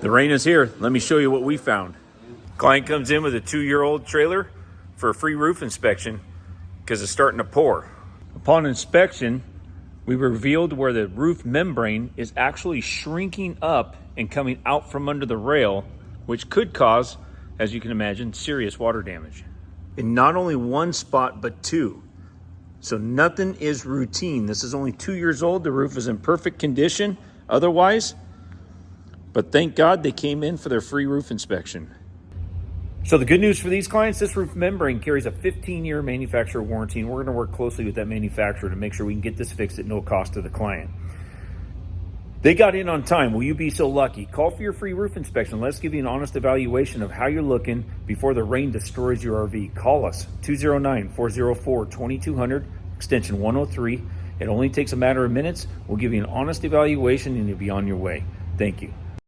The rain is here. Let me show you what we found. Client comes in with a 2-year-old trailer for a free roof inspection because it's starting to pour. Upon inspection, we revealed where the roof membrane is actually shrinking up and coming out from under the rail, which could cause, as you can imagine, serious water damage. In not only one spot, but two. So nothing is routine. This is only 2 years old. The roof is in perfect condition otherwise, but thank God they came in for their free roof inspection. So the good news for these clients, this roof membrane carries a 15-year manufacturer warranty, and we're going to work closely with that manufacturer to make sure we can get this fixed at no cost to the client. They got in on time. Will you be so lucky? Call for your free roof inspection. Let's give you an honest evaluation of how you're looking before the rain destroys your RV. Call us, 209-404-2200, extension 103. It only takes a matter of minutes. We'll give you an honest evaluation and you'll be on your way. Thank you.